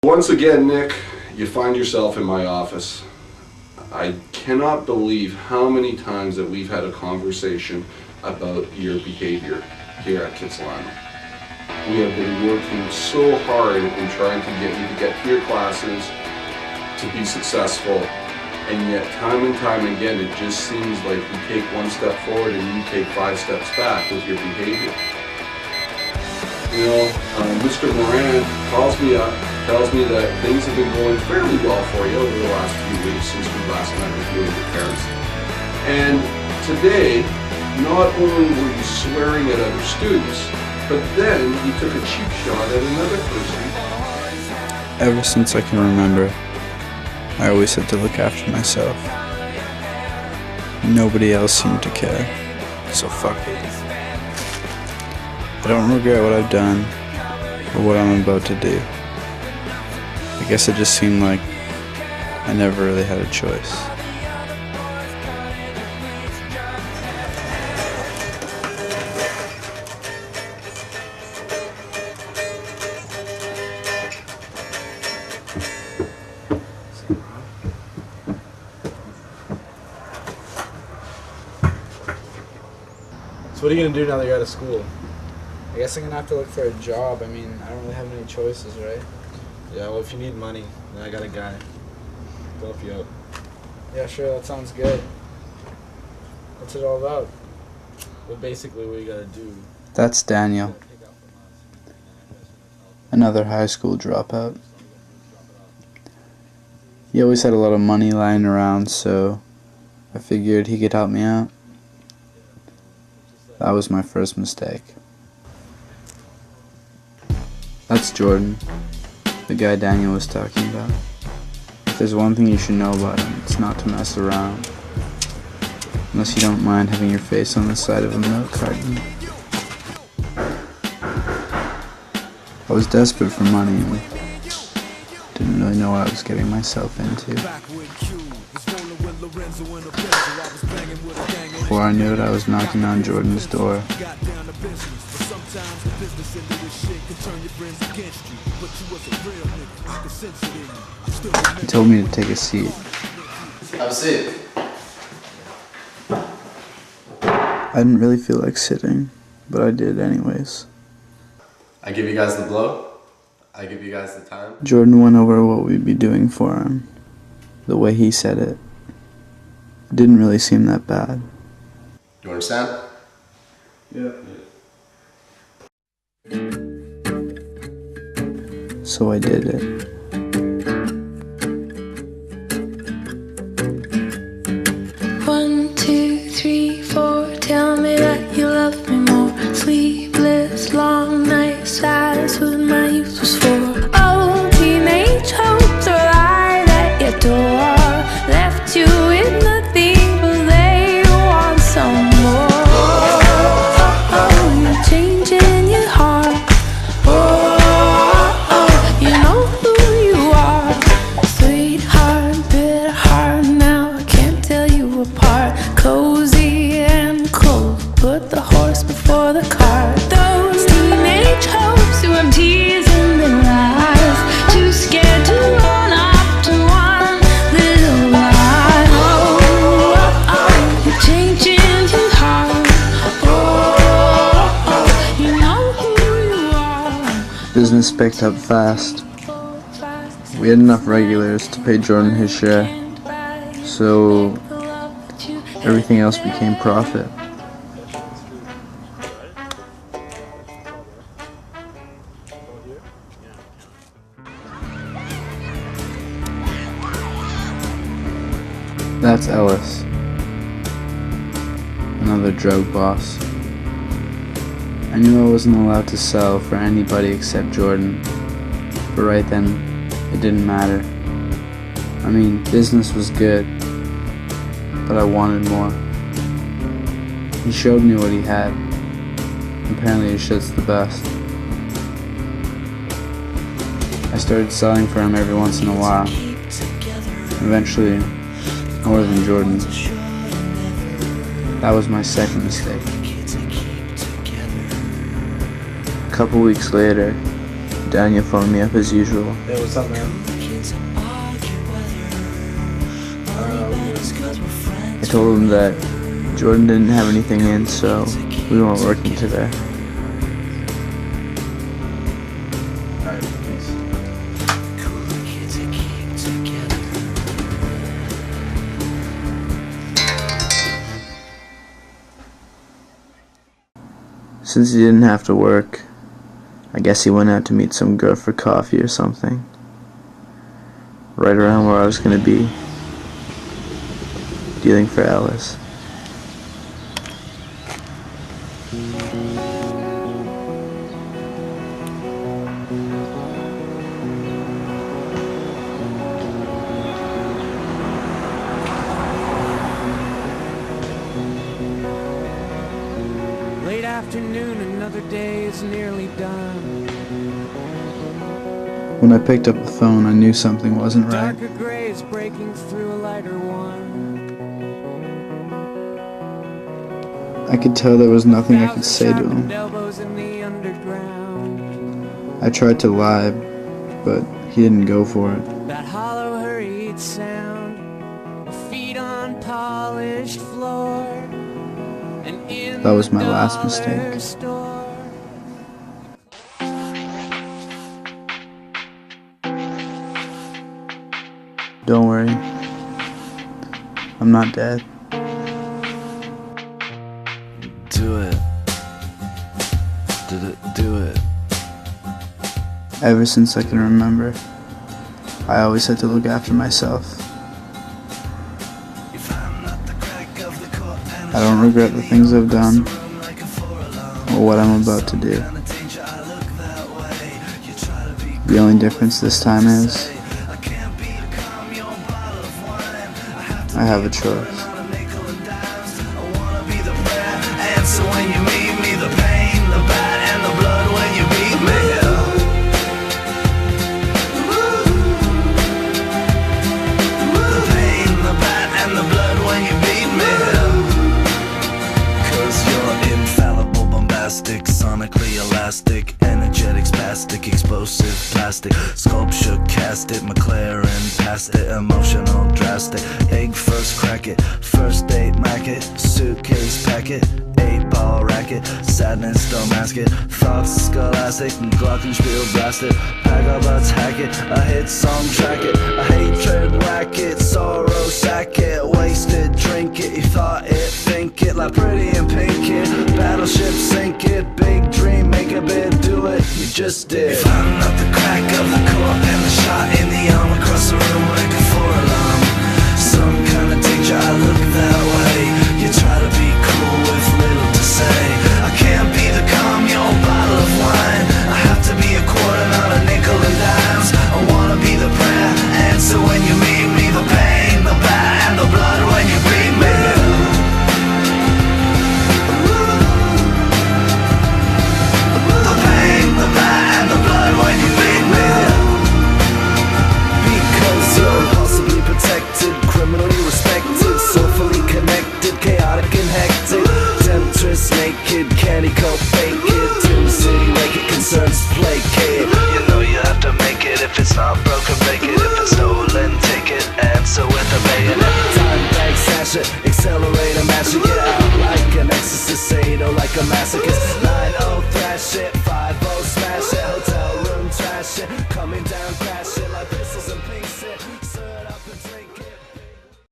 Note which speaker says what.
Speaker 1: Once again, Nick, you find yourself in my office. I cannot believe how many times that we've had a conversation about your behavior here at Kitsilano. We have been working so hard in trying to get you to get to your classes, to be successful, and yet time and time again it just seems like we take one step forward and you take 5 steps back with your behavior. You know, Mr. Moran calls me up, tells me that things have been going fairly well for you over the last few weeks since we last met with you and your parents. And today, not only were you swearing at other students, but then you took a cheap shot at another person.
Speaker 2: Ever since I can remember, I always had to look after myself. Nobody else seemed to care, so fuck it. I don't regret what I've done, or what I'm about to do. I guess it just seemed like I never really had a choice.
Speaker 3: So what are you going to do now that you're out of school? I guess I'm going to have to look for a job. I mean, I don't really have many choices, right?
Speaker 4: Yeah, well, if you need money, then I got a guy. I'll help you out.
Speaker 3: Yeah, sure, that sounds good. What's it all about?
Speaker 4: Well, basically what you got to do...
Speaker 2: That's Daniel, another high school dropout. He always had a lot of money lying around, so I figured he could help me out. That was my first mistake. That's Jordan, the guy Daniel was talking about. If there's one thing you should know about him, it's not to mess around. Unless you don't mind having your face on the side of a milk carton. I was desperate for money and didn't really know what I was getting myself into. Before I knew it, I was knocking on Jordan's door. He told me to take a seat.
Speaker 4: Have a seat.
Speaker 2: I didn't really feel like sitting, but I did anyways.
Speaker 4: I give you guys the blow. I give you guys the time.
Speaker 2: Jordan went over what we'd be doing for him. The way he said it didn't really seem that bad.
Speaker 4: You understand?
Speaker 1: Yeah.
Speaker 2: So I did it.
Speaker 5: One, two, three, four. Tell me that you love me more. Sleepless, long nights, that's what my youth was for. Oh, teenage hopes are lied at your door. Left you with nothing, but they want some more. Oh, you're changing your heart. Oh, you know who you are. Sweetheart, bitter heart, now I can't tell you apart. Cozy and cold, put the horse before the cart. Those teenage hopes who have tears in their eyes, too scared to run up to one little lie. Oh, you're changing your heart. Oh, you know who you are.
Speaker 2: Business picked up fast. We had enough regulars to pay Jordan his share, so everything else became profit. That's Ellis, another drug boss. I knew I wasn't allowed to sell for anybody except Jordan, but right then, it didn't matter. I mean, business was good, but I wanted more. He showed me what he had. Apparently his shit's the best. I started selling for him every once in a while. Eventually, more than Jordan. That was my second mistake. A couple weeks later, Daniel phoned me up as usual.
Speaker 3: Hey, what's up, man?
Speaker 2: I told him that Jordan didn't have anything in, so we weren't working today.
Speaker 3: Alright, peace.
Speaker 2: Since he didn't have to work, I guess he went out to meet some girl for coffee or something. Right around where I was gonna be, dealing for Alice.
Speaker 6: Late afternoon, another day is nearly done.
Speaker 2: When I picked up the phone, I knew something wasn't right.
Speaker 6: Darker grays breaking through a lighter one.
Speaker 2: I could tell there was nothing I could say to him.
Speaker 6: Elbows in the underground.
Speaker 2: I tried to lie, but he didn't go for it.
Speaker 6: That hollow hurried sound of feet on polished floor. And in
Speaker 2: That was my
Speaker 6: the
Speaker 2: last
Speaker 6: dollar
Speaker 2: mistake.
Speaker 6: store.
Speaker 2: Don't worry, I'm not dead.
Speaker 7: Do it. Did it do it?
Speaker 2: Ever since I can remember, I always had to look after myself. I don't regret the things I've done or what I'm about to do. The only difference this time is I have a choice.
Speaker 7: So when you meet me, the pain, the bad, and the blood when you beat me. The pain, the bad, and the blood when you beat me. 'Cause you're infallible, bombastic, sonically elastic, energetic, spastic, explosive, plastic, sculpture, cast it, McLaren, past it, emotional, drastic, egg first, crack it, first date, mac it, suitcase, pack it, 8-ball racket, sadness, don't mask it, thoughts, scholastic, glockenspiel, blast it, pack up, attack it, a hit song, track it, a hatred, whack it, sorrow, sack it, wasted, drink it, you thought it, think it, like pretty and pink it, battleship, sink it, big dream, make a bid, do it, you just did. Finding up the crack of the corp and the shot in the arm across the room like a 4-alarm. Some kind of danger, I look that way. You try to be cool with little to say. I can't be the calm, your bottle of wine. I have to be a quarter, not a nickel and dimes. I wanna be the prayer, answer when you meet me. The pain, the bad, and the blood when you beat me. The pain, the bad, and the blood when you beat me. Because you're impossibly protected, criminally respected, soulfully connected, chaotic and hectic, temptress, naked, candy coat, fake it, Tim City, make it, concerns, placate. You know you have to make it, if it's not broken, break it, if it's stolen, take it, answer with a bayonet. Time bag, sash it, accelerate and mash it, get out like an exorcist, Sado like a masochist, 9-0, thrash it, 5-0, smash it, hotel room, trash it, coming down, crash it like